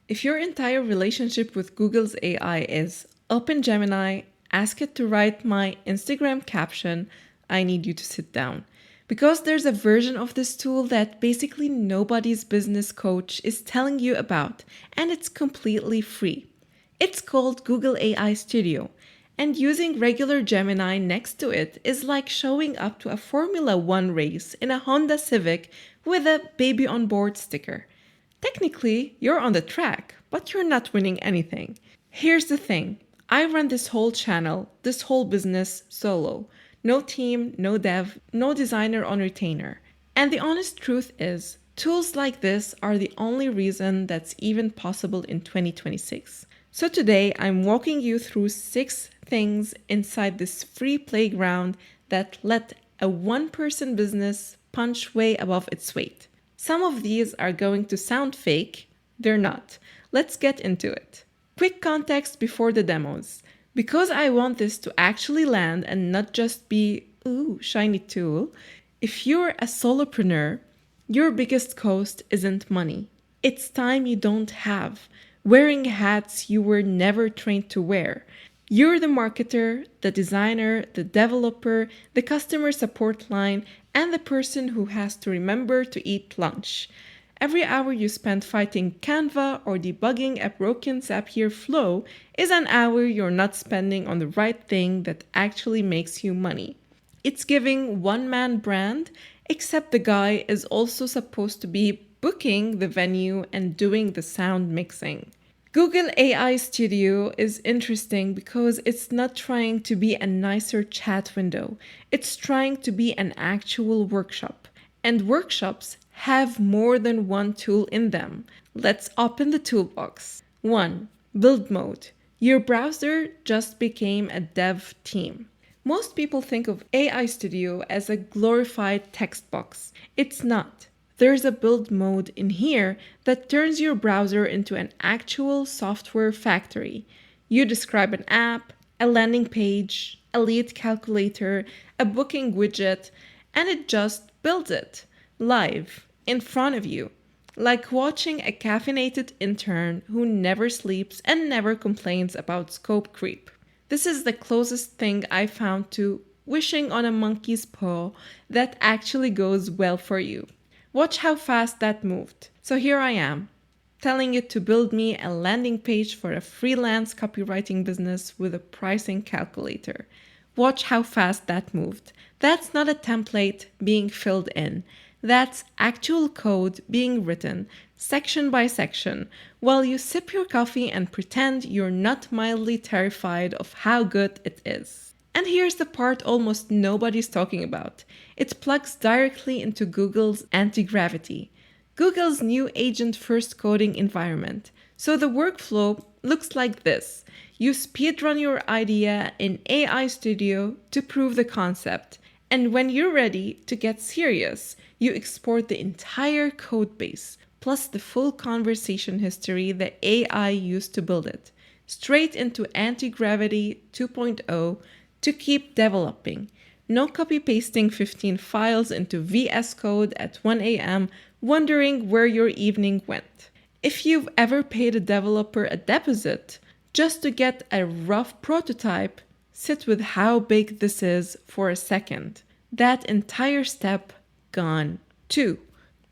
If your entire relationship with Google's AI is open Gemini, ask it to write my Instagram caption, I need you to sit down. Because there's a version of this tool that basically nobody's business coach is telling you about, and it's completely free. It's called Google AI Studio, and using regular Gemini next to it is like showing up to a Formula One race in a Honda Civic with a baby on board sticker. Technically, you're on the track, but you're not winning anything. Here's the thing. I run this whole channel, this whole business solo. No team, no dev, no designer on retainer. And the honest truth is, tools like this are the only reason that's even possible in 2026. So today, I'm walking you through 6 things inside this free playground that let a one-person business punch way above its weight. Some of these are going to sound fake. They're not. Let's get into it. Quick context before the demos. Because I want this to actually land and not just be, ooh, shiny tool, if you're a solopreneur, your biggest cost isn't money. It's time you don't have, wearing hats you were never trained to wear. You're the marketer, the designer, the developer, the customer support line, and the person who has to remember to eat lunch. Every hour you spend fighting Canva or debugging a broken Zapier flow is an hour you're not spending on the right thing that actually makes you money. It's giving one-man brand, except the guy is also supposed to be booking the venue and doing the sound mixing. Google AI Studio is interesting because it's not trying to be a nicer chat window. It's trying to be an actual workshop. And workshops have more than one tool in them. Let's open the toolbox. 1. Build mode. Your browser just became a dev team. Most people think of AI Studio as a glorified text box. It's not. There's a build mode in here that turns your browser into an actual software factory. You describe an app, a landing page, a lead calculator, a booking widget, and it just builds it live in front of you, like watching a caffeinated intern who never sleeps and never complains about scope creep. This is the closest thing I found to wishing on a monkey's paw that actually goes well for you. Watch how fast that moved. So here I am, telling it to build me a landing page for a freelance copywriting business with a pricing calculator. Watch how fast that moved. That's not a template being filled in. That's actual code being written, section by section, while you sip your coffee and pretend you're not mildly terrified of how good it is. And here's the part almost nobody's talking about. It plugs directly into Google's anti-gravity, Google's new agent-first coding environment. So the workflow looks like this. You speedrun your idea in AI Studio to prove the concept. And when you're ready to get serious, you export the entire code base, plus the full conversation history the AI used to build it, straight into Anti-Gravity 2.0 to keep developing. No copy-pasting 15 files into VS Code at 1 a.m. wondering where your evening went. If you've ever paid a developer a deposit just to get a rough prototype, sit with how big this is for a second. That entire step gone. 2.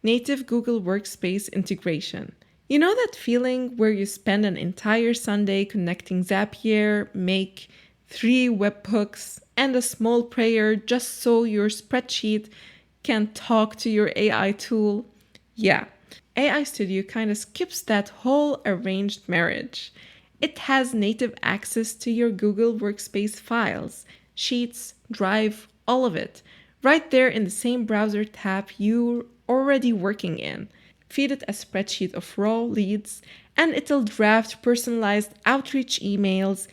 Native Google Workspace integration. You know that feeling where you spend an entire Sunday connecting Zapier, Make, 3 webhooks, and a small prayer just so your spreadsheet can talk to your AI tool? Yeah, AI Studio kind of skips that whole arranged marriage. It has native access to your Google Workspace files, Sheets, Drive, all of it, right there in the same browser tab you're already working in. Feed it a spreadsheet of raw leads, and it'll draft personalized outreach emails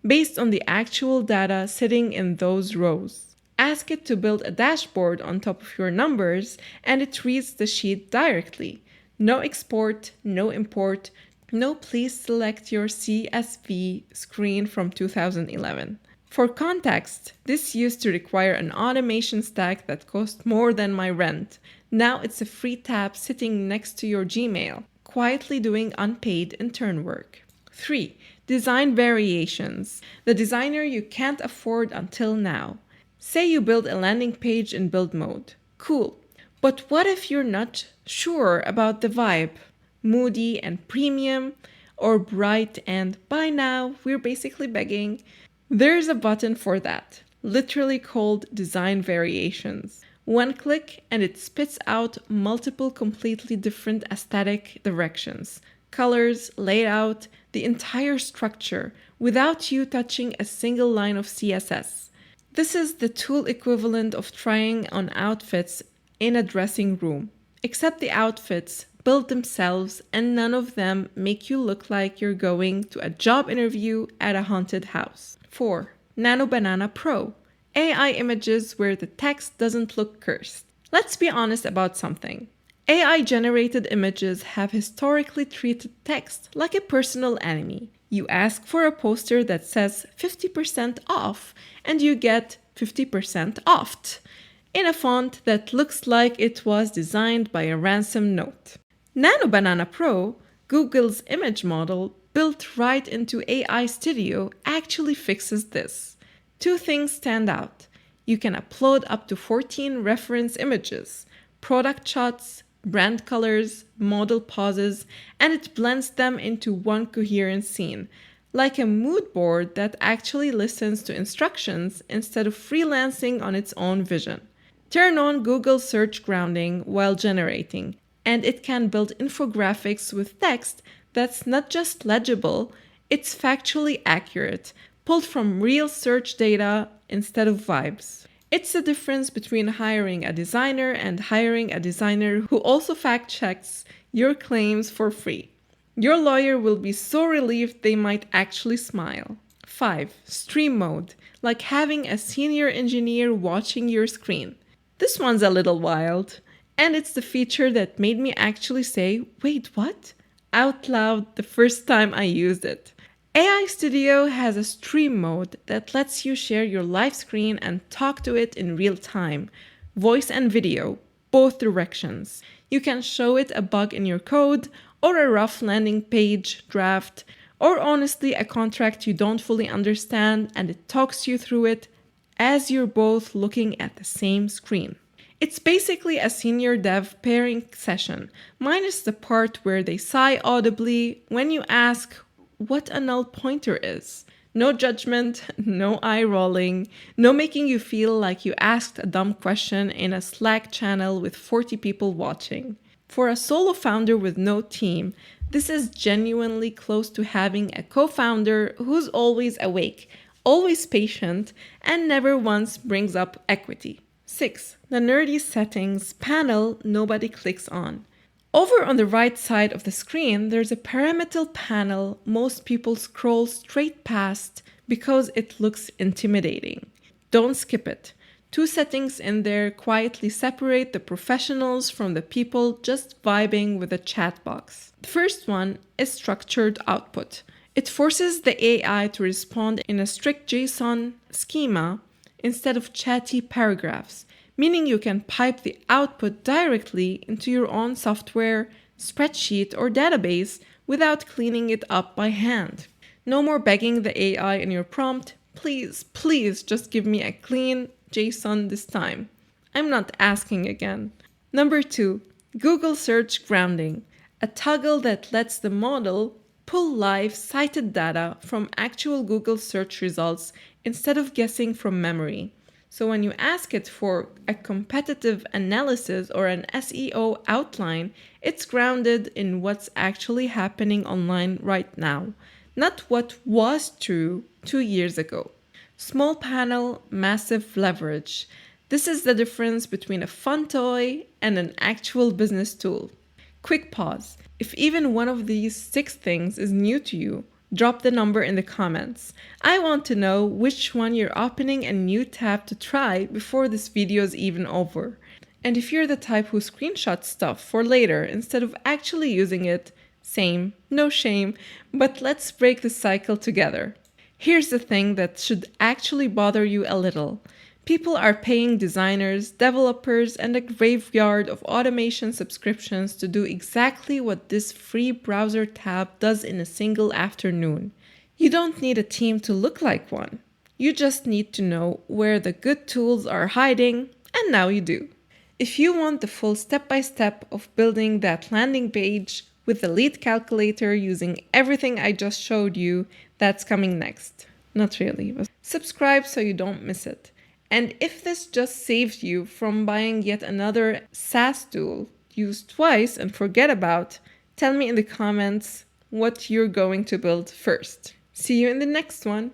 based on the actual data sitting in those rows. Ask it to build a dashboard on top of your numbers, and it reads the sheet directly. No export, no import, no please select your CSV screen from 2011. For context, this used to require an automation stack that cost more than my rent. Now it's a free tab sitting next to your Gmail. quietly doing unpaid intern work. 3. Design variations. The designer you can't afford until now. Say you build a landing page in build mode. Cool. But what if you're not sure about the vibe? Moody and premium, or bright and by now we're basically begging? There's a button for that, literally called design variations. One click and it spits out multiple completely different aesthetic directions, colors, layout, the entire structure, without you touching a single line of CSS. This is the tool equivalent of trying on outfits in a dressing room, except the outfits build themselves and none of them make you look like you're going to a job interview at a haunted house. 4. NanoBananaPro. AI images where the text doesn't look cursed. Let's be honest about something. AI-generated images have historically treated text like a personal enemy. You ask for a poster that says 50% off and you get 50% off in a font that looks like it was designed by a ransom note. NanoBananaPro, Google's image model built right into AI Studio, actually fixes this. 2 things stand out. You can upload up to 14 reference images, product shots, brand colors, model poses, and it blends them into one coherent scene, like a mood board that actually listens to instructions instead of freelancing on its own vision. Turn on Google search grounding while generating, and it can build infographics with text that's not just legible, it's factually accurate, pulled from real search data instead of vibes. It's the difference between hiring a designer and hiring a designer who also fact-checks your claims for free. Your lawyer will be so relieved they might actually smile. 5. Stream mode, like having a senior engineer watching your screen. This one's a little wild, and it's the feature that made me actually say, wait, what? Out loud the first time I used it. AI Studio has a stream mode that lets you share your live screen and talk to it in real time, voice and video, both directions. You can show it a bug in your code, or a rough landing page draft, or honestly a contract you don't fully understand, and it talks you through it as you're both looking at the same screen. It's basically a senior dev pairing session, minus the part where they sigh audibly when you ask what a null pointer is. No judgment, no eye rolling, no making you feel like you asked a dumb question in a Slack channel with 40 people watching. For a solo founder with no team, this is genuinely close to having a co-founder who's always awake, always patient, and never once brings up equity. 6. The nerdy settings panel nobody clicks on. Over on the right side of the screen, there's a pyramidal panel most people scroll straight past because it looks intimidating. Don't skip it. 2 settings in there quietly separate the professionals from the people just vibing with a chat box. The first one is structured output. It forces the AI to respond in a strict JSON schema instead of chatty paragraphs, meaning you can pipe the output directly into your own software, spreadsheet, or database without cleaning it up by hand. No more begging the AI in your prompt, please, please just give me a clean JSON this time. I'm not asking again. Number 2, Google Search Grounding, a toggle that lets the model pull live cited data from actual Google search results instead of guessing from memory. So when you ask it for a competitive analysis or an SEO outline, it's grounded in what's actually happening online right now, not what was true 2 years ago. Small panel, massive leverage. This is the difference between a fun toy and an actual business tool. Quick pause. If even one of these 6 things is new to you, drop the number in the comments. I want to know which one you're opening a new tab to try before this video is even over. And if you're the type who screenshots stuff for later instead of actually using it, same, no shame, but let's break the cycle together. Here's the thing that should actually bother you a little. People are paying designers, developers, and a graveyard of automation subscriptions to do exactly what this free browser tab does in a single afternoon. You don't need a team to look like one. You just need to know where the good tools are hiding, and now you do. If you want the full step-by-step of building that landing page with the lead calculator using everything I just showed you, that's coming next. Not really, but subscribe so you don't miss it. And if this just saves you from buying yet another SaaS tool use twice and forget about, tell me in the comments what you're going to build first. See you in the next one.